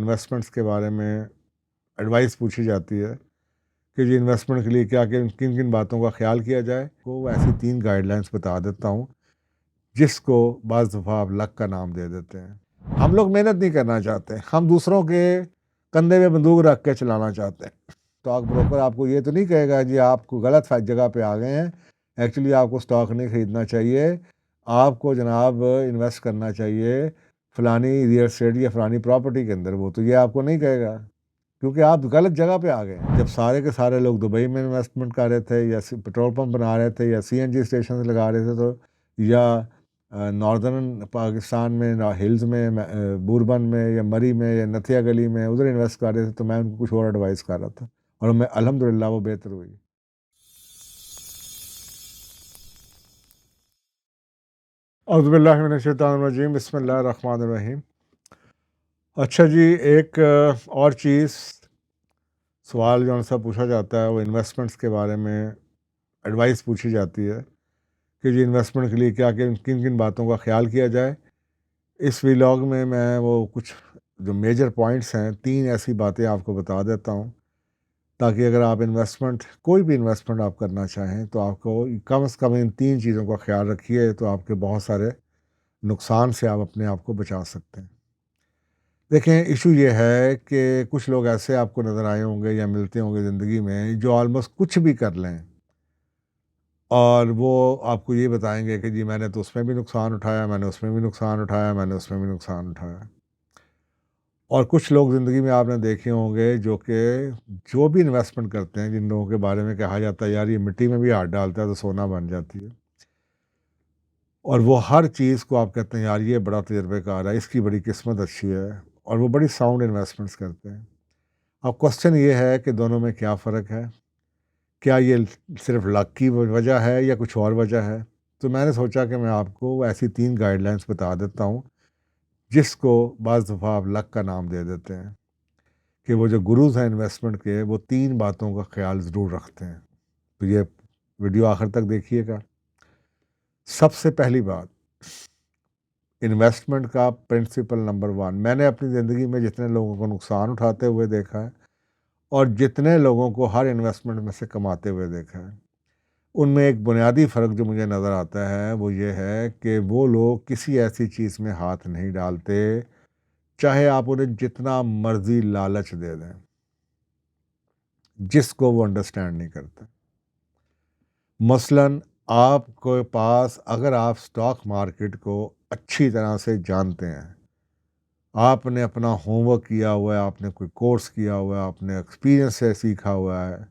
Investments के बारे में एडवाइस पूछी जाती है कि जी इन्वेस्टमेंट के लिए क्या किन किन किन बातों का ख्याल किया जाए। वो ऐसी 3 गाइडलाइंस बता देता हूँ जिसको बाज़ दफ़ा आप लक का नाम दे देते हैं। हम लोग मेहनत नहीं करना चाहते, हम दूसरों के कंधे पे बंदूक रख के चलाना चाहते हैं। स्टॉक ब्रोकर आपको ये तो नहीं कहेगा जी आपको गलत जगह पे आ गए हैं, एक्चुअली आपको स्टॉक नहीं खरीदना चाहिए, आपको जनाब इन्वेस्ट करना चाहिए फ़लानी रियल एस्टेट या फ़लानी प्रॉपर्टी के अंदर। वो तो ये आपको नहीं कहेगा, क्योंकि आप गलत जगह पे आ गए हैं। जब सारे के सारे लोग दुबई में इन्वेस्टमेंट कर रहे थे या पेट्रोल पंप बना रहे थे या सीएनजी स्टेशन लगा रहे थे, तो या नॉर्दर्न पाकिस्तान में हिल्स में बूरबन में या मरी में या नथिया गली में उधर इन्वेस्ट कर रहे थे, तो मैं उनको कुछ और एडवाइस कर रहा था और मैं अल्हम्दुलिल्लाह वो बेहतर हुई। औज़ुबिल्लाहि मिनश्शैतानिर्रजीम, बिस्मिल्लाहिर्रहमानिर्रहीम। अच्छा जी, एक और चीज़ सवाल जो सा पूछा जाता है वो इन्वेस्टमेंट्स के बारे में एडवाइस पूछी जाती है कि जी इन्वेस्टमेंट के लिए क्या किन किन किन बातों का ख्याल किया जाए। इस व्लॉग में मैं वो कुछ जो मेजर पॉइंट्स हैं 3 ऐसी बातें आपको बता देता हूँ, ताकि अगर आप इन्वेस्टमेंट कोई भी इन्वेस्टमेंट आप करना चाहें तो आपको कम से कम इन 3 चीज़ों का ख्याल रखिए, तो आपके बहुत सारे नुकसान से आप अपने आप को बचा सकते हैं। देखें, इशू ये है कि कुछ लोग ऐसे आपको नज़र आए होंगे या मिलते होंगे ज़िंदगी में जो ऑलमोस्ट कुछ भी कर लें और वो आपको ये बताएंगे कि जी मैंने तो उसमें भी नुकसान उठाया, मैंने उसमें भी नुकसान उठाया, मैंने उसमें भी नुकसान उठाया। और कुछ लोग ज़िंदगी में आपने देखे होंगे जो भी इन्वेस्टमेंट करते हैं, जिन लोगों के बारे में कहा जाता है यार ये मिट्टी में भी हाथ डालता है तो सोना बन जाती है, और वो हर चीज़ को आप कहते हैं यार ये बड़ा तजर्बेकार है, इसकी बड़ी किस्मत अच्छी है, और वो बड़ी साउंड इन्वेस्टमेंट्स करते हैं। अब क्वेश्चन ये है कि दोनों में क्या फ़र्क है? क्या ये सिर्फ लक की वजह है या कुछ और वजह है? तो मैंने सोचा कि मैं आपको ऐसी 3 गाइडलाइंस बता देता हूँ जिसको बाज़ दफ़ा आप लक का नाम दे देते हैं, कि वो जो गुरुज़ हैं इन्वेस्टमेंट के वो 3 बातों का ख़्याल ज़रूर रखते हैं। तो ये वीडियो आखिर तक देखिएगा। सबसे पहली बात, इन्वेस्टमेंट का प्रिंसिपल नंबर 1, मैंने अपनी ज़िंदगी में जितने लोगों को नुकसान उठाते हुए देखा है और जितने लोगों को हर इन्वेस्टमेंट में से कमाते हुए देखा है, उनमें एक बुनियादी फ़र्क जो मुझे नज़र आता है वो ये है कि वो लोग किसी ऐसी चीज़ में हाथ नहीं डालते, चाहे आप उन्हें जितना मर्ज़ी लालच दे दें, जिसको वो अंडरस्टैंड नहीं करते। मसलन आपके पास अगर आप स्टॉक मार्केट को अच्छी तरह से जानते हैं, आपने अपना होमवर्क किया हुआ है, आपने कोई कोर्स किया हुआ है, आपने एक्सपीरियंस से सीखा हुआ है,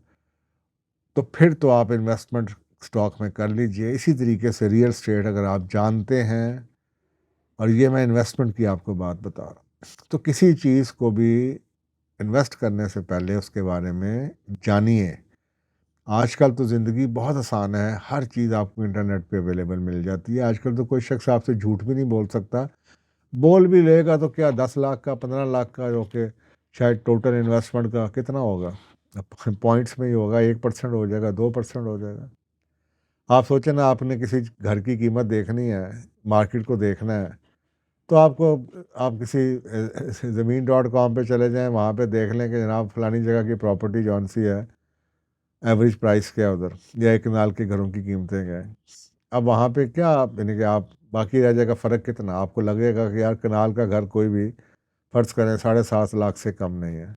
तो फिर तो आप इन्वेस्टमेंट स्टॉक में कर लीजिए। इसी तरीके से रियल एस्टेट अगर आप जानते हैं, और ये मैं इन्वेस्टमेंट की आपको बात बता रहा हूँ, तो किसी चीज़ को भी इन्वेस्ट करने से पहले उसके बारे में जानिए। आजकल तो ज़िंदगी बहुत आसान है, हर चीज़ आपको इंटरनेट पे अवेलेबल मिल जाती है। आजकल तो कोई शख्स आपसे झूठ भी नहीं बोल सकता, बोल भी लेगा तो क्या 10 लाख का, 15 लाख का, जो कि शायद टोटल इन्वेस्टमेंट का कितना होगा, पॉइंट्स में ही होगा, 1% हो जाएगा, 2% हो जाएगा। आप सोचें ना, आपने किसी घर की कीमत देखनी है, मार्केट को देखना है, तो आप किसी ज़मीन.com पे चले जाएं, वहाँ पे देख लें कि जनाब फलानी जगह की प्रॉपर्टी जौन सी है, एवरेज प्राइस क्या है उधर, या एक कनाल के घरों की कीमतें क्या है। अब वहाँ पे क्या यानी कि आप बाकी रह जाएगा फ़र्क कितना, आपको लगेगा कि यार कनाल का घर कोई भी फ़र्ज़ करें 7.5 लाख से कम नहीं है।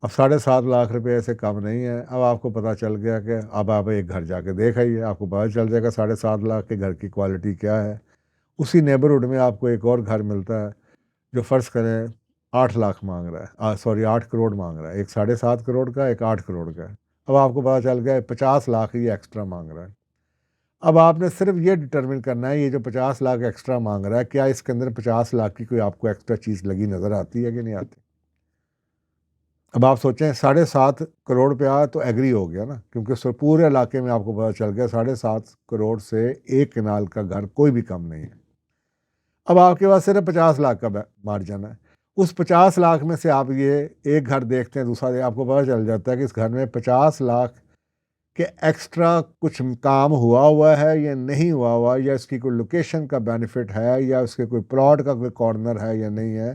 अब 7.5 लाख रुपये से कम नहीं है। अब आपको पता चल गया कि अब आप एक घर जाके देख आइए, आपको पता चल जाएगा 7.5 लाख के घर की क्वालिटी क्या है। उसी नेबरहुड में आपको एक और घर मिलता है जो फ़र्ज़ करें 8 लाख मांग रहा है, सॉरी 8 करोड़ मांग रहा है, एक 7.5 करोड़ का, एक 8 करोड़ का है। अब आपको पता चल गया 50 लाख ये एक्स्ट्रा मांग रहा है। अब आपने सिर्फ ये डिटरमिन करना है, ये जो 50 लाख एक्स्ट्रा मांग रहा है, क्या इसके अंदर 50 लाख की कोई आपको एक्स्ट्रा चीज़ लगी नज़र आती है कि नहीं आती। अब आप सोचें 7.5 करोड़ पे आया तो एग्री हो गया ना, क्योंकि पूरे इलाके में आपको पता चल गया 7.5 करोड़ से एक कनाल का घर कोई भी कम नहीं है। अब आपके पास सिर्फ 50 लाख का मार्जिन है। उस 50 लाख में से आप ये एक घर देखते हैं, दूसरा आपको पता चल जाता है कि इस घर में 50 लाख के एक्स्ट्रा कुछ काम हुआ है या नहीं हुआ, या इसकी कोई लोकेशन का बेनिफिट है, या उसके कोई प्लॉट का कोई कॉर्नर है या नहीं है।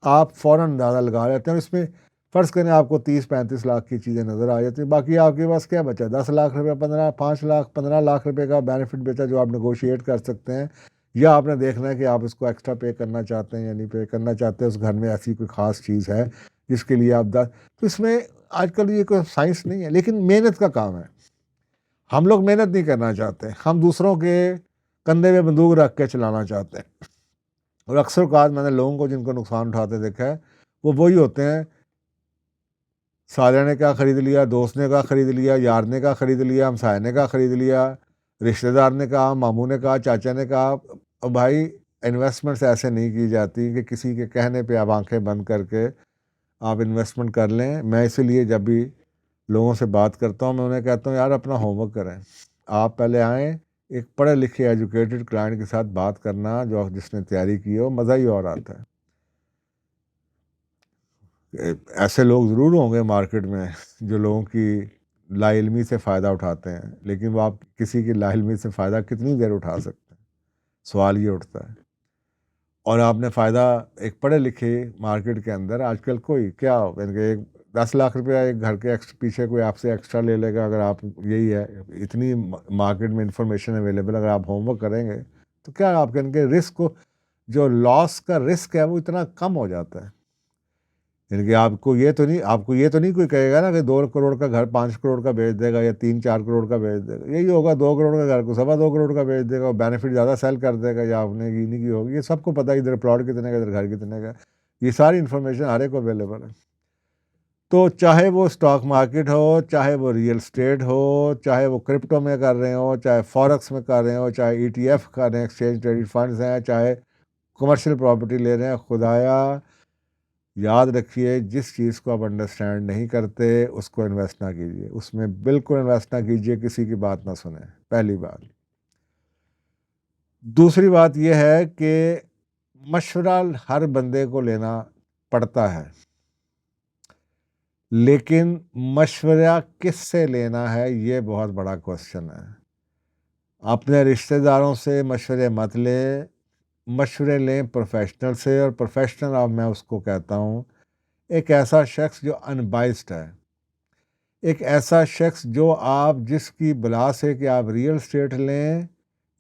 आप फ़ौरन अंदाज़ा लगा लेते हैं। और इसमें फ़र्ज़ करें आपको 30-35 लाख की चीज़ें नज़र आ जाती हैं, बाकी आपके पास क्या बचा? 10 लाख रुपए, 15 5 लाख 15 लाख रुपए का बेनिफिट बचा जो आप नेगोशिएट कर सकते हैं, या आपने देखना है कि आप इसको एक्स्ट्रा पे करना चाहते हैं या नहीं पे करना चाहते। उस घर में ऐसी कोई ख़ास चीज़ है जिसके लिए आप द तो इसमें आजकल ये कोई साइंस नहीं है, लेकिन मेहनत का काम है। हम लोग मेहनत नहीं करना चाहते, हम दूसरों के कंधे पे बंदूक रख के चलाना चाहते हैं। और अक्सर औक़ात मैंने लोगों को जिनको नुकसान उठाते देखा है, वो वही होते हैं, साले ने क्या ख़रीद लिया, दोस्त ने क्या ख़रीद लिया, यार ने क्या ख़रीद लिया, हमसाये ने क्या ख़रीद लिया, रिश्तेदार ने कहा, मामू ने कहा, चाचा ने कहा। भाई, इन्वेस्टमेंट्स ऐसे नहीं की जाती कि किसी के कहने पे आप आँखें बंद करके आप इन्वेस्टमेंट कर लें। मैं इसीलिए जब भी लोगों से बात करता हूँ, मैं उन्हें कहता हूँ, यार अपना होमवर्क करें। आप पहले आएँ, एक पढ़े लिखे एजुकेटेड क्लाइंट के साथ बात करना, जो जिसने तैयारी की हो, मज़ा ही और आता है। ऐसे लोग ज़रूर होंगे मार्केट में जो लोगों की लाइल्मी से फ़ायदा उठाते हैं, लेकिन वो आप किसी की लाइल्मी से फ़ायदा कितनी देर उठा सकते हैं? सवाल ये उठता है। और आपने फ़ायदा एक पढ़े लिखे मार्केट के अंदर आजकल कोई क्या यानी कि 10 लाख रुपया एक घर के पीछे कोई आपसे एक्स्ट्रा ले लेगा। अगर आप यही है, इतनी मार्केट में इंफॉर्मेशन अवेलेबल, अगर आप होमवर्क करेंगे तो क्या आप इनके रिस्क को, जो लॉस का रिस्क है वो इतना कम हो जाता है। यानी कि आपको ये तो नहीं कोई कहेगा ना कि 2 करोड़ का घर 5 करोड़ का बेच देगा या 3-4 करोड़ का बेच देगा। यही होगा, 2 करोड़ का घर को 2.25 करोड़ का बेच देगा और बेनिफिट ज़्यादा सेल कर देगा, या आपने गिनी की होगी। ये सबको पता है इधर प्लॉट कितने का, इधर घर कितने का। ये सारी इन्फॉर्मेशन हर एक को अवेलेबल है। तो चाहे वो स्टॉक मार्केट हो, चाहे वो रियल एस्टेट हो, चाहे वो क्रिप्टो में कर रहे हो, चाहे फॉरेक्स में कर रहे हो, चाहे ETF कर रहे हैं, एक्सचेंज ट्रेडेड फंड्स हैं, चाहे कमर्शियल प्रॉपर्टी ले रहे हैं, खुदाया याद रखिए, जिस चीज़ को आप अंडरस्टैंड नहीं करते उसको इन्वेस्ट ना कीजिए, उसमें बिल्कुल इन्वेस्ट ना कीजिए, किसी की बात ना सुने, पहली बात। दूसरी बात यह है कि मशवरा हर बंदे को लेना पड़ता है, लेकिन मशवरा किससे लेना है ये बहुत बड़ा क्वेश्चन है। अपने रिश्तेदारों से मशवरे मत लें, मशवरे लें प्रोफेशनल से। और प्रोफेशनल, अब मैं उसको कहता हूँ, एक ऐसा शख्स जो अनबाइस्ड है, एक ऐसा शख्स जो आप जिसकी बला से कि आप रियल एस्टेट लें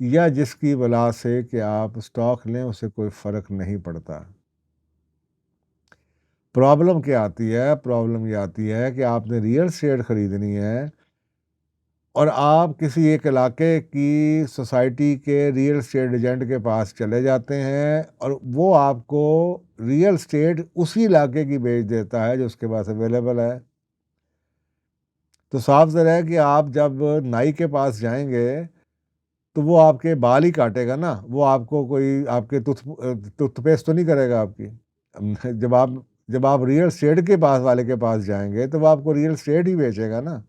या जिसकी बला से कि आप स्टॉक लें, उसे कोई फ़र्क नहीं पड़ता। प्रॉब्लम क्या आती है? प्रॉब्लम ये आती है कि आपने रियल एस्टेट ख़रीदनी है और आप किसी एक इलाके की सोसाइटी के रियल एस्टेट एजेंट के पास चले जाते हैं और वो आपको रियल एस्टेट उसी इलाके की बेच देता है जो उसके पास अवेलेबल है। तो साफ ज़ाहिर है कि आप जब नाई के पास जाएंगे तो वो आपके बाल ही काटेगा ना, वो आपको कोई आपके टूथपेस्ट तो नहीं करेगा आपकी। जब आप रियल एस्टेट के पास वाले के पास जाएंगे तो वो आपको रियल एस्टेट ही बेचेगा ना,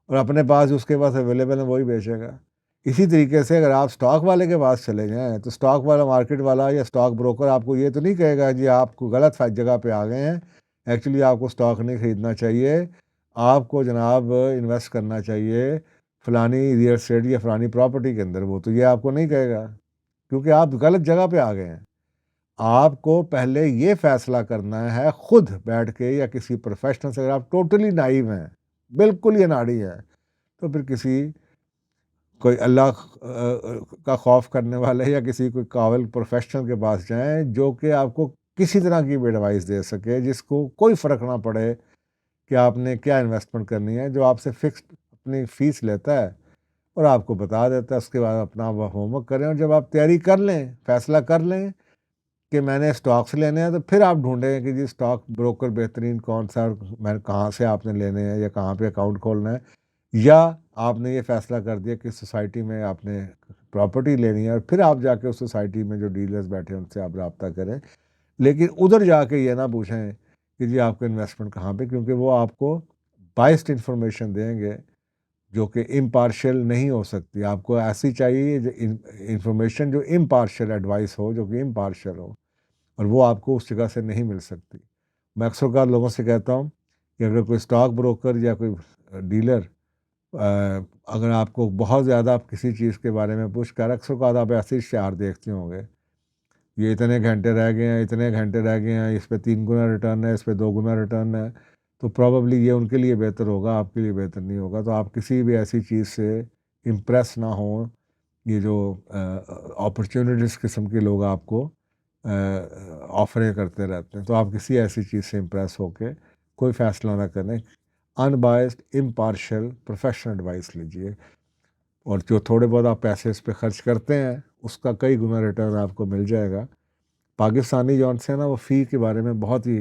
और अपने पास उसके पास अवेलेबल है वही बेचेगा। इसी तरीके से अगर आप स्टॉक वाले के पास चले जाएँ तो स्टॉक वाला, मार्केट वाला या स्टॉक ब्रोकर आपको ये तो नहीं कहेगा जी आपको गलत जगह पे आ गए हैं, एक्चुअली आपको स्टॉक नहीं खरीदना चाहिए, आपको जनाब इन्वेस्ट करना चाहिए फ़लानी रियल एस्टेट या फ़लानी प्रॉपर्टी के अंदर। वो तो ये आपको नहीं कहेगा, क्योंकि आप गलत जगह पे आ गए हैं। आपको पहले ये फ़ैसला करना है खुद बैठ के या किसी प्रोफ़ेशनल से। अगर आप टोटली नाइव हैं, बिल्कुल ही अनाड़ी हैं, तो फिर किसी कोई अल्लाह का खौफ करने वाले या किसी कोई काबिल प्रोफ़ेशनल के पास जाएँ जो कि आपको किसी तरह की भी एडवाइस दे सके, जिसको कोई फ़र्क ना पड़े कि आपने क्या इन्वेस्टमेंट करनी है, जो आपसे फ़िक्स्ड अपनी फ़ीस लेता है और आपको बता देता है। उसके बाद अपना वो होमवर्क करें, और जब आप तैयारी कर लें, फ़ैसला कर लें कि मैंने स्टॉक्स लेने हैं, तो फिर आप ढूँढें कि जी स्टॉक ब्रोकर बेहतरीन कौन-सा है और मैं कहाँ से आपने लेने हैं या कहाँ पे अकाउंट खोलना है। या आपने ये फ़ैसला कर दिया कि सोसाइटी में आपने प्रॉपर्टी लेनी है और फिर आप जाके उस सोसाइटी में जो डीलर्स बैठे हैं उनसे आप राब्ता करें। लेकिन उधर जाके ये ना पूछें कि जी आपका इन्वेस्टमेंट कहाँ पे, क्योंकि वो आपको बायस्ड इन्फॉर्मेशन देंगे जो कि इम्पार्शियल नहीं हो सकती। आपको ऐसी चाहिए जो इन्फॉर्मेशन जो इम्पार्शियल एडवाइस हो, जो कि इम्पार्शियल हो, और वो आपको उस जगह से नहीं मिल सकती। मैं अक्सर बार लोगों से कहता हूँ कि अगर कोई स्टॉक ब्रोकर या कोई डीलर अगर आपको बहुत ज़्यादा आप किसी चीज़ के बारे में पूछ कर, अक्सर बार आप ऐसे इश्तेहार देखते होंगे ये इतने घंटे रह गए हैं, इतने घंटे रह गए हैं, इस पे 3 गुना रिटर्न है, इस पे 2 गुना रिटर्न है, तो प्रॉबेबली ये उनके लिए बेहतर होगा, आपके लिए बेहतर नहीं होगा। तो आप किसी भी ऐसी चीज़ से इम्प्रेस ना हो। ये जो अपॉर्चुनिटीज़ किस्म के लोग आपको ऑफरें करते रहते हैं, तो आप किसी ऐसी चीज़ से इम्प्रेस होके कोई फ़ैसला ना करें। अनबायस्ड, इम्पार्शियल, प्रोफेशनल एडवाइस लीजिए, और जो थोड़े बहुत आप पैसे इस पे खर्च करते हैं उसका कई गुना रिटर्न आपको मिल जाएगा। पाकिस्तानी जौन से हैं ना, वो फ़ी के बारे में बहुत ही,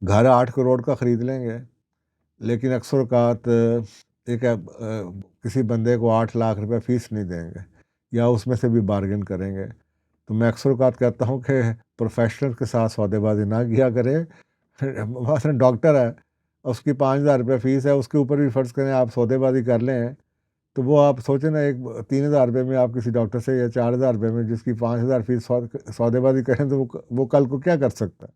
घर 8 करोड़ का ख़रीद लेंगे, लेकिन अक्सर औक़ात किसी बंदे को 8 लाख रुपए फ़ीस नहीं देंगे, या उसमें से भी बार्गेन करेंगे। तो मैं अक्सर औक़ात कहता हूँ कि प्रोफेशनल के साथ सौदेबाजी ना किया करें। मसलन डॉक्टर है, उसकी 5,000 रुपये फ़ीस है, उसके ऊपर भी फ़र्ज़ करें आप सौदेबाजी कर लें, तो वो आप सोचें ना, एक 3,000 रुपये में आप किसी डॉक्टर से, या 4,000 रुपये में जिसकी 5,000 फ़ीस सौदेबाजी करें, तो वो कल को क्या कर सकता है?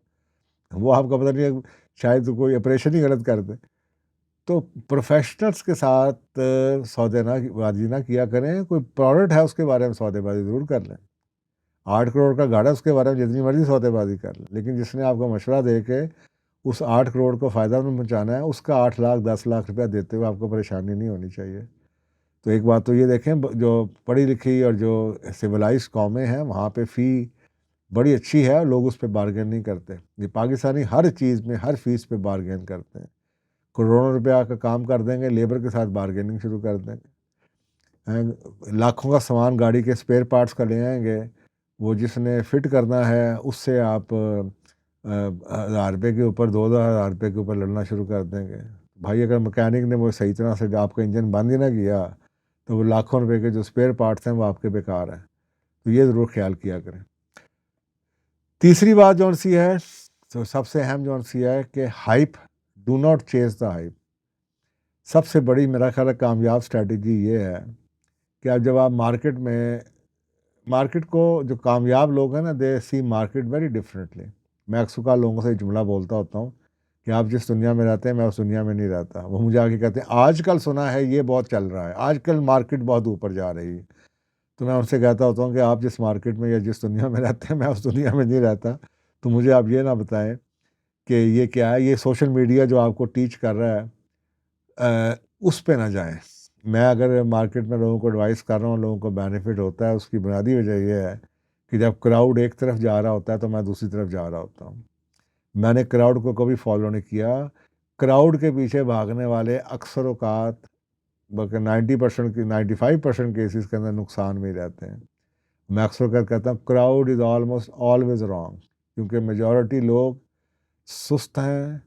वो आपका पता नहीं, शायद कोई ऑपरेशन ही गलत कर दे। तो प्रोफेशनल्स के साथ सौदेबाजी ना किया करें। कोई प्रोडक्ट है उसके बारे में सौदेबाजी ज़रूर कर लें। 8 करोड़ का गाड़ा, उसके बारे में जितनी मर्ज़ी सौदेबाजी कर लें, लेकिन जिसने आपको मशवरा दे के उस 8 करोड़ को फ़ायदा में पहुँचाना है, उसका 8 लाख 10 लाख रुपया देते हुए आपको परेशानी नहीं होनी चाहिए। तो एक बात तो ये देखें, जो पढ़ी लिखी और जो सिविलाइज्ड कौमें हैं, वहाँ पे फ़ी बड़ी अच्छी है और लोग उस पे बार्गेन नहीं करते। ये पाकिस्तानी हर चीज़ में, हर फ़ीस पे बार्गेन करते हैं। करोड़ों रुपया का काम कर देंगे, लेबर के साथ बार्गेनिंग शुरू कर देंगे। लाखों का सामान गाड़ी के स्पेयर पार्ट्स का ले आएंगे, वो जिसने फिट करना है उससे आप 1,000 रुपये के ऊपर, 2,000 रुपये के ऊपर लड़ना शुरू कर देंगे। भाई अगर मैकेनिक ने वो सही तरह से आपका इंजन बंद ही ना किया, तो वो लाखों रुपए के जो स्पेयर पार्ट्स हैं वो आपके बेकार हैं। तो ये ज़रूर ख्याल किया करें। तीसरी बात जौन सी है, तो सबसे अहम जौन सी है कि hype, do not chase the hype. सबसे बड़ी मेरा ख्याल है कामयाब स्ट्रैटेजी ये है कि आप जब आप मार्केट को, जो कामयाब लोग हैं ना, दे सी मार्केट वेरी डिफरेंटली। मैं अक्सर का लोगों से जुमला बोलता होता हूँ कि आप जिस दुनिया में रहते हैं, मैं उस दुनिया में नहीं रहता। वो मुझे आके कहते हैं आजकल सुना है ये बहुत चल रहा है, आजकल मार्केट बहुत ऊपर जा रही है। तो मैं उनसे कहता होता हूँ कि आप जिस मार्केट में या जिस दुनिया में रहते हैं, मैं उस दुनिया में नहीं रहता। तो मुझे आप ये ना बताएं कि ये क्या है, ये सोशल मीडिया जो आपको टीच कर रहा है, उस पे ना जाएं। मैं अगर मार्केट में लोगों को एडवाइस कर रहा हूँ, लोगों को बेनिफिट होता है, उसकी बुनियादी वजह ये है कि जब क्राउड एक तरफ जा रहा होता है तो मैं दूसरी तरफ जा रहा होता हूँ। मैंने क्राउड को कभी फॉलो नहीं किया। क्राउड के पीछे भागने वाले अक्सर औकात, बल्कि 90% की 95% केसेस के अंदर नुकसान में ही रहते हैं। मैं अक्सर कर कहता हूँ crowd is almost always wrong, क्योंकि मेजॉरिटी लोग सुस्त हैं,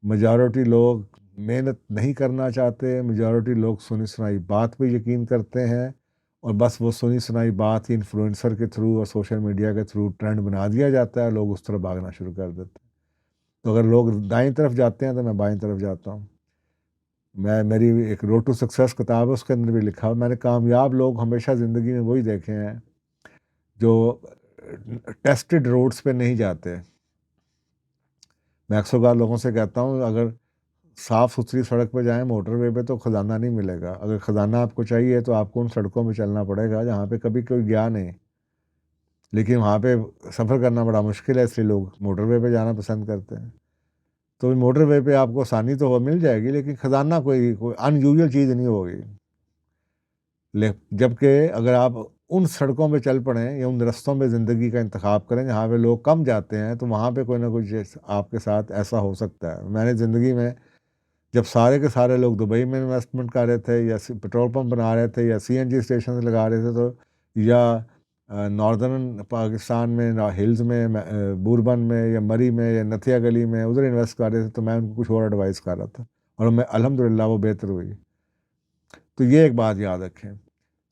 मेजॉरिटी लोग मेहनत नहीं करना चाहते, मेजॉरिटी लोग सुनी सुनाई बात पे यकीन करते हैं, और बस वो सुनी सुनाई बात ही इन्फ्लुएंसर के थ्रू और सोशल मीडिया के थ्रू ट्रेंड बना दिया जाता है, लोग उस तरफ भागना शुरू कर देते हैं। तो अगर लोग दाईं तरफ जाते हैं तो मैं बाईं तरफ जाता हूँ। मेरी एक रोड टू सक्सेस किताब है, उसके अंदर भी लिखा हुआ, मैंने कामयाब लोग हमेशा ज़िंदगी में वही देखे हैं जो टेस्टेड रोड्स पे नहीं जाते। मैं अक्सर बार लोगों से कहता हूँ अगर साफ़ सुथरी सड़क पे जाएं, मोटरवे पे, तो ख़जाना नहीं मिलेगा। अगर ख़जाना आपको चाहिए तो आपको उन सड़कों पे चलना पड़ेगा जहाँ पे कभी कोई गया नहीं, लेकिन वहाँ पे सफ़र करना बड़ा मुश्किल है, इसलिए लोग मोटरवे पे जाना पसंद करते हैं। तो मोटरवे पे आपको आसानी तो हो मिल जाएगी, लेकिन ख़जाना कोई अनयूजुअल चीज़ नहीं होगी। ले जबकि अगर आप उन सड़कों पे चल पड़ें या उन रास्तों में ज़िंदगी का इंतखाब करें जहाँ पे लोग कम जाते हैं, तो वहाँ पे कोई ना कोई चीज़ आपके साथ ऐसा हो सकता है। मैंने ज़िंदगी में, जब सारे के सारे लोग दुबई में इन्वेस्टमेंट कर रहे थे, या पेट्रोल पंप बना रहे थे, या सीएनजी स्टेशन लगा रहे थे, तो या नॉर्दर्न पाकिस्तान में हिल्स में, बूरबन में या मरी में या नथिया गली में उधर इन्वेस्ट कर रहे थे, तो मैं उनको कुछ और एडवाइस कर रहा था, और मैं अल्हम्दुलिल्लाह वो बेहतर हुई। तो ये एक बात याद रखें।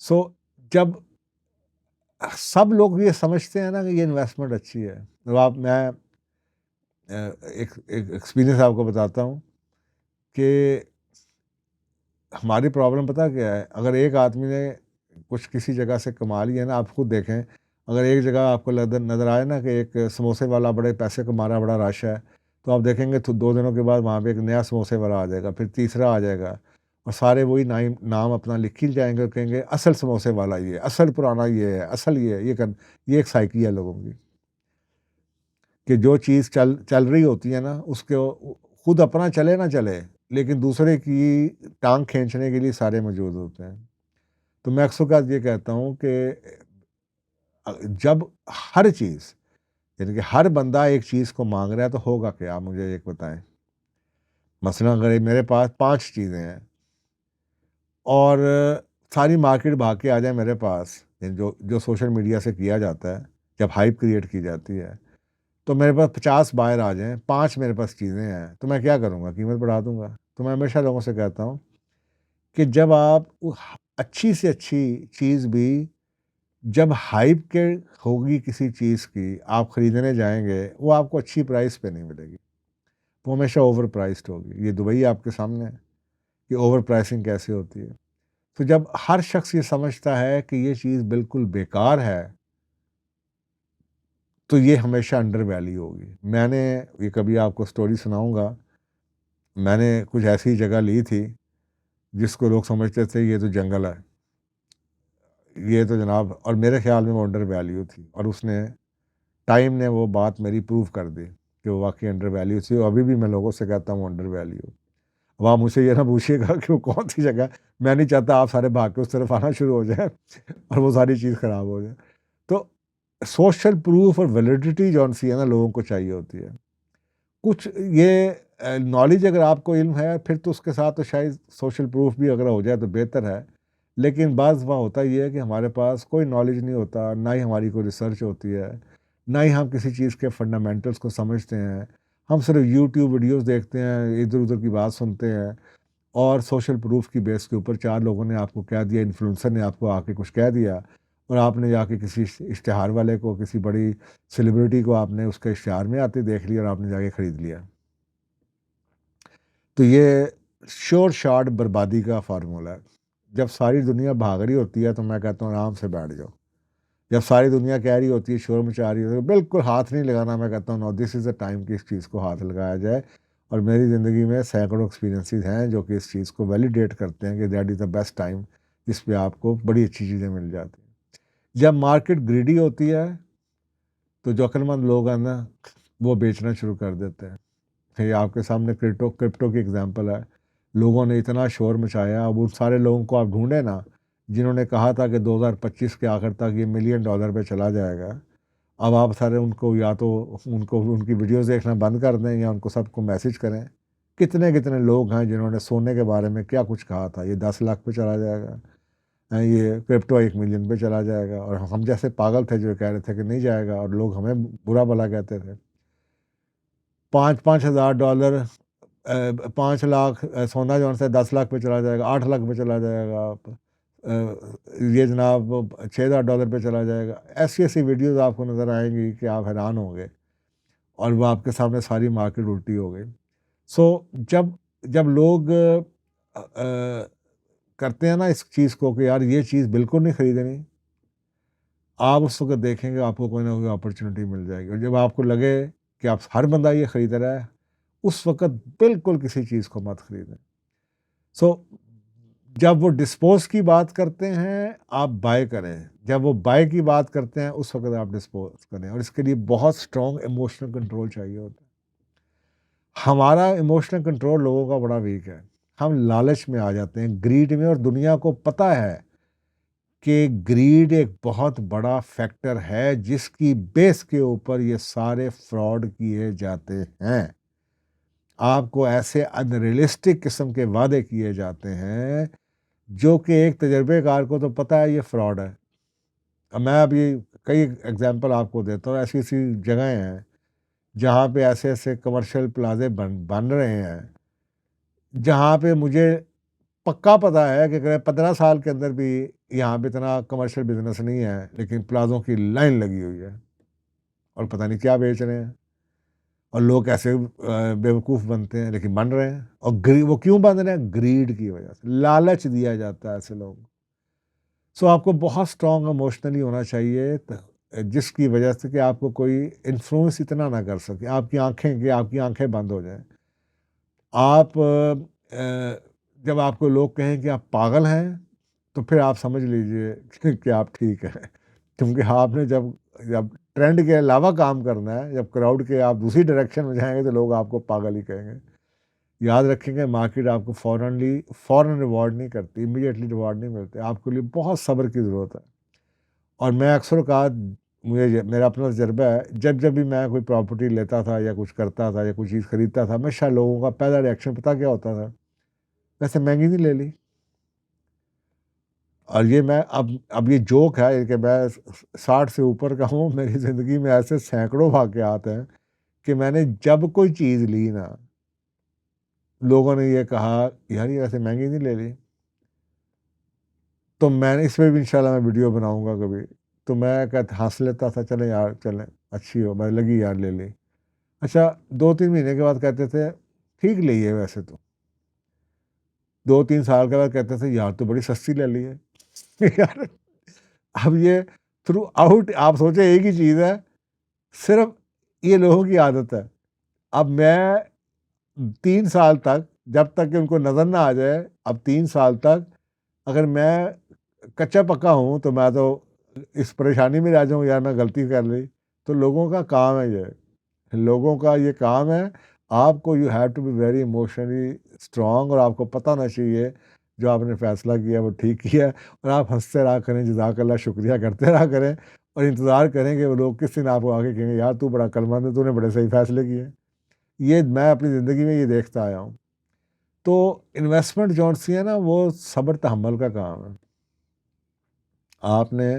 सो जब सब लोग ये समझते हैं ना कि ये इन्वेस्टमेंट अच्छी है, तो मैं एक एक्सपीरियंस आपको बताता हूँ कि हमारी प्रॉब्लम पता क्या है, अगर एक आदमी ने कुछ किसी जगह से कमा लिया ना, आप खुद देखें, अगर एक जगह आपको नज़र आए ना कि एक समोसे वाला बड़े पैसे कमा रहा है, बड़ा रश है, तो आप देखेंगे तो 2 दिनों के बाद वहाँ पे एक नया समोसे वाला आ जाएगा, फिर तीसरा आ जाएगा, और सारे वही नाम अपना लिख ही जाएंगे और कहेंगे असल समोसे वाला ये, असल पुराना ये है, असल ये एक साइकी है लोगों की कि जो चीज़ चल चल रही होती है ना उसके खुद अपना चले ना चले, लेकिन दूसरे की टांग खींचने के लिए सारे मौजूद होते हैं। तो मैं अक्सर ये कहता हूँ कि जब हर चीज़ यानी कि हर बंदा एक चीज़ को मांग रहा है तो होगा क्या, आप मुझे एक बताएं। मसलन अगर ये मेरे पास 5 चीज़ें हैं और सारी मार्केट भाग के आ जाए मेरे पास, यानी जो जो सोशल मीडिया से किया जाता है, जब हाइप क्रिएट की जाती है, तो मेरे पास 50 बायर आ जाएँ, 5 मेरे पास चीज़ें हैं, तो मैं क्या करूँगा? कीमत बढ़ा दूँगा। तो मैं हमेशा लोगों से कहता हूँ कि जब आप अच्छी से अच्छी चीज़ भी जब हाइप के होगी किसी चीज़ की, आप खरीदने जाएँगे, वो आपको अच्छी प्राइस पे नहीं मिलेगी। वो हमेशा ओवर प्राइस्ड होगी। ये दुबई आपके सामने है कि ओवर प्राइसिंग कैसे होती है। तो जब हर शख्स ये समझता है कि ये चीज़ बिल्कुल बेकार है, तो ये हमेशा अंडर वैल्यू होगी। मैंने ये कभी आपको स्टोरी सुनाऊँगा, मैंने कुछ ऐसी जगह ली थी, जिसको लोग समझते थे ये तो जंगल है। ये तो जनाब, और मेरे ख़्याल में वो अंडर वैल्यू थी और उसने टाइम ने वो बात मेरी प्रूव कर दी कि वो वाक़ई अंडर वैल्यू थी और अभी भी मैं लोगों से कहता हूँ अंडर वैल्यू। अब आप मुझसे ये ना पूछिएगा कि वो कौन-सी जगह है, मैं नहीं चाहता आप सारे भाग के उस तरफ आना शुरू हो जाएँ और वो सारी चीज़ ख़राब हो जाए। तो सोशल प्रूफ और वैलिडिटी जौन-सी है ना लोगों को चाहिए होती है। कुछ ये नॉलेज अगर आपको इल्म है फिर तो उसके साथ तो शायद सोशल प्रूफ भी अगर हो जाए तो बेहतर है। लेकिन बाज़ दफ़ा होता ये है कि हमारे पास कोई नॉलेज नहीं होता, ना ही हमारी कोई रिसर्च होती है, ना ही हम किसी चीज़ के फंडामेंटल्स को समझते हैं। हम सिर्फ़ यूट्यूब वीडियोज़ देखते हैं, इधर-उधर की बात सुनते हैं और सोशल प्रूफ की बेस के ऊपर 4 लोगों ने आपको कह दिया, इन्फ्लुएंसर ने आपको आके कुछ कह दिया और आपने जाके किसी इश्तिहार वाले को, किसी बड़ी सेलिब्रिटी को आपने उसके इश्तिहार में आते देख लिया और आपने जाके ख़रीद लिया। तो ये श्योर शॉट बर्बादी का फ़ॉर्मूला है। जब सारी दुनिया भाग रही होती है तो मैं कहता हूँ आराम से बैठ जाओ। जब सारी दुनिया कह रही होती है, शोर मचा रही होती है, बिल्कुल हाथ नहीं लगाना। मैं कहता हूँ no, this is the time कि इस चीज़ को हाथ लगाया जाए। और मेरी ज़िंदगी में सैकड़ों एक्सपीरियंसेस हैं जो कि इस चीज़ को वैलिडेट करते हैं कि that is the best time जिस पे आपको बड़ी अच्छी चीज़ें मिल जाती हैं। जब मार्केट ग्रीडी होती है तो जो अक्लमंद लोग हैं ना वो बेचना शुरू कर देते हैं। ये आपके सामने क्रिप्टो क्रिप्टो की एग्जांपल है। लोगों ने इतना शोर मचाया, अब उन सारे लोगों को आप ढूंढे ना जिन्होंने कहा था कि 2025 के आखिर तक ये मिलियन डॉलर पे चला जाएगा। अब आप सारे उनको या तो उनको उनकी वीडियोस देखना बंद कर दें या उनको सबको मैसेज करें। कितने कितने लोग हैं जिन्होंने सोने के बारे में क्या कुछ कहा था, ये 10 लाख पे चला जाएगा, ये क्रिप्टो 1 मिलियन पे चला जाएगा, और हम जैसे पागल थे जो कह रहे थे कि नहीं जाएगा और लोग हमें बुरा भला कहते थे। 5-5 हज़ार डॉलर, 5 लाख सोना जो है 10 लाख पे चला जाएगा, 8 लाख पे चला जाएगा, ये जनाब 6 हज़ार डॉलर पे चला जाएगा। ऐसी ऐसी वीडियोस आपको नज़र आएंगी कि आप हैरान होंगे और वो आपके सामने सारी मार्केट उल्टी हो गई। सो जब जब लोग करते हैं ना इस चीज़ को कि यार ये चीज़ बिल्कुल नहीं खरीदनी, आप उस वक्त देखेंगे आपको कोई ना कोई अपॉर्चुनिटी मिल जाएगी। और जब आपको लगे कि आप हर बंदा ये खरीद रहा है, उस वक़्त बिल्कुल किसी चीज़ को मत खरीदें। सो जब वो डिस्पोज़ की बात करते हैं, आप बाय करें। जब वो बाय की बात करते हैं, उस वक़्त आप डिस्पोज़ करें और इसके लिए बहुत स्ट्रॉन्ग इमोशनल कंट्रोल चाहिए होता है। हमारा इमोशनल कंट्रोल लोगों का बड़ा वीक है। हम लालच में आ जाते हैं, ग्रीड में, और दुनिया को पता है कि ग्रीड एक बहुत बड़ा फैक्टर है जिसकी बेस के ऊपर ये सारे फ्रॉड किए जाते हैं। आपको ऐसे अनरियलिस्टिक किस्म के वादे किए जाते हैं जो कि एक तजर्बेकार को तो पता है ये फ्रॉड है। अब मैं अभी कई एग्जांपल आपको देता हूँ। ऐसी ऐसी जगहें हैं जहाँ पे ऐसे ऐसे कमर्शियल प्लाजे बन बन रहे हैं जहाँ पे मुझे पक्का पता है कि अगर 15 साल के अंदर भी यहाँ पे इतना कमर्शियल बिजनेस नहीं है, लेकिन प्लाजों की लाइन लगी हुई है और पता नहीं क्या बेच रहे हैं। और लोग ऐसे बेवकूफ़ बनते हैं लेकिन बन रहे हैं। और वो क्यों बन रहे हैं? ग्रीड की वजह से, लालच दिया जाता है ऐसे लोगों को। सो आपको बहुत स्ट्रांग इमोशनली होना चाहिए जिसकी वजह से कि आपको कोई इन्फ्लुएंस इतना ना कर सके, आपकी आंखें बंद हो जाएं। आप जब आपको लोग कहें कि आप पागल हैं, तो फिर आप समझ लीजिए कि आप ठीक हैं। क्योंकि आपने जब जब ट्रेंड के अलावा काम करना है, जब क्राउड के आप दूसरी डायरेक्शन में जाएँगे तो लोग आपको पागल ही कहेंगे। याद रखेंगे मार्केट आपको फ़ौरन रिवॉर्ड नहीं करती, इमीडिएटली रिवॉर्ड नहीं मिलते, आपके लिए बहुत सब्र की ज़रूरत है। और मैं अक्सर कहा, मेरा अपना तजर्बा है, जब भी मैं कोई प्रॉपर्टी लेता था या कुछ करता था या कोई चीज़ खरीदता था, हमेशा लोगों का पहला रिएक्शन पता क्या होता था? वैसे महंगी नहीं ले ली। और ये मैं अब ये जोक है कि मैं 60 से ऊपर का हूँ, मेरी ज़िंदगी में ऐसे सैकड़ों वाक़यात हैं कि मैंने जब कोई चीज़ ली ना, लोगों ने ये कहा, यार ये वैसे महंगी नहीं ले ली। तो मैंने इस पे भी इंशाल्लाह मैं वीडियो बनाऊँगा कभी। तो मैं कहता हँस लेता था, चलें यार चलें, अच्छी हो, मैं लगी यार ले ली। अच्छा 2-3 महीने के बाद कहते थे, ठीक ली है वैसे तो। 2-3 साल के बाद कहते थे, यार तो बड़ी सस्ती ले ली है। यार अब ये थ्रू आउट आप सोचें एक ही चीज़ है, सिर्फ़ ये लोगों की आदत है। अब मैं 3 साल तक, जब तक कि उनको नज़र ना आ जाए, अब 3 साल तक अगर मैं कच्चा-पक्का हूँ, तो मैं तो इस परेशानी में रह जाऊँ, यार मैं गलती कर ली। तो लोगों का काम है ये, लोगों का ये काम है, आपको you have to be very emotionally strong, और आपको पता होना चाहिए, जो आपने फ़ैसला किया वो ठीक किया है, और आप हँसते रहा करें, जज़ाकल्लाह शुक्रिया करते रहा करें, और इंतज़ार करें कि वो लोग किस दिन आपको आके कहेंगे, यार तू बड़ा अक्लमंद है, तूने बड़े सही फ़ैसले किए। ये मैं अपनी ज़िंदगी में ये देखता आया हूँ। तो इन्वेस्टमेंट जो-सी है ना, वो सब्र-तहम्मुल का काम है। आपने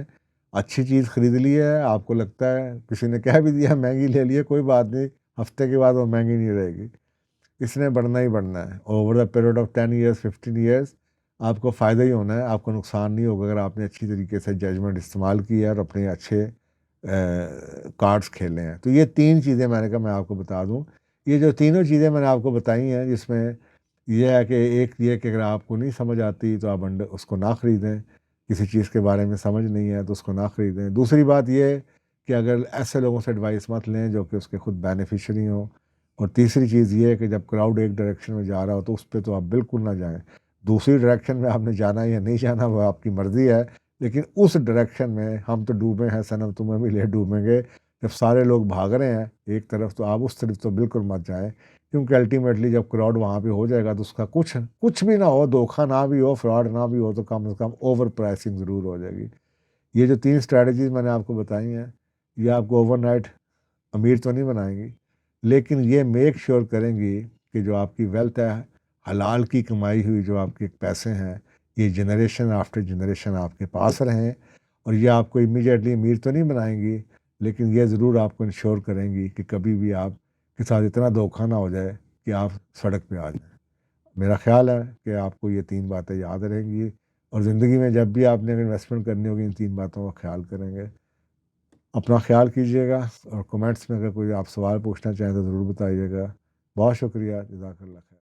अच्छी चीज़ खरीद ली है, आपको लगता है किसी ने कह भी दिया महँगी ले ली है, कोई बात नहीं, हफ़्ते के बाद वो महँगी नहीं रहेगी। इसने बढ़ना ही बढ़ना है। Over the period of 10 years, 15 years आपको फ़ायदा ही होना है, आपको नुकसान नहीं होगा, अगर आपने अच्छी तरीके से जजमेंट इस्तेमाल की है और अपने अच्छे कार्ड्स खेले हैं। तो ये 3 चीज़ें मैंने कहा मैं आपको बता दूँ। ये जो तीनों चीज़ें मैंने आपको बताई हैं, जिसमें ये है कि एक ये कि अगर आपको नहीं समझ आती तो आप उसको ना खरीदें, किसी चीज़ के बारे में समझ नहीं है तो उसको ना खरीदें। दूसरी बात ये कि अगर ऐसे लोगों से एडवाइस मत लें जो कि उसके खुद बेनिफिशियरी हों। और तीसरी चीज़ ये है कि जब क्राउड एक डायरेक्शन में जा रहा हो तो उस पे तो आप बिल्कुल ना जाएँ। दूसरी डायरेक्शन में आपने जाना है या नहीं जाना वो आपकी मर्ज़ी है, लेकिन उस डायरेक्शन में हम तो डूबे हैं सनम, तुम्हें भी ले डूबेंगे। जब सारे लोग भाग रहे हैं एक तरफ, तो आप उस तरफ तो बिल्कुल मत जाएँ, क्योंकि अल्टीमेटली जब क्राउड वहाँ पे हो जाएगा तो उसका कुछ कुछ भी ना हो, धोखा ना भी हो, फ्रॉड ना भी हो, तो कम से कम ओवर प्राइसिंग ज़रूर हो जाएगी। ये जो 3 स्ट्रैटेजीज़ मैंने आपको बताई हैं, ये आपको ओवरनाइट अमीर तो नहीं बनाएँगी, लेकिन ये मेक श्योर करेंगी कि जो आपकी वेल्थ है, हलाल की कमाई हुई जो आपके पैसे हैं, ये जनरेशन आफ्टर जनरेशन आपके पास रहें। और ये आपको इमीडिएटली अमीर तो नहीं बनाएँगी, लेकिन ये ज़रूर आपको इंश्योर करेंगी कि कभी भी आपके साथ इतना धोखा ना हो जाए कि आप सड़क पे आ जाएँ। मेरा ख़्याल है कि आपको ये 3 बातें याद रहेंगी, और ज़िंदगी में जब भी आपने इन्वेस्टमेंट करनी होगी, इन 3 बातों का ख़्याल करेंगे। अपना ख़्याल कीजिएगा, और कमेंट्स में अगर कोई आप सवाल पूछना चाहें तो ज़रूर बताइएगा। बहुत शुक्रिया, जज़ाकल्लाह खैर।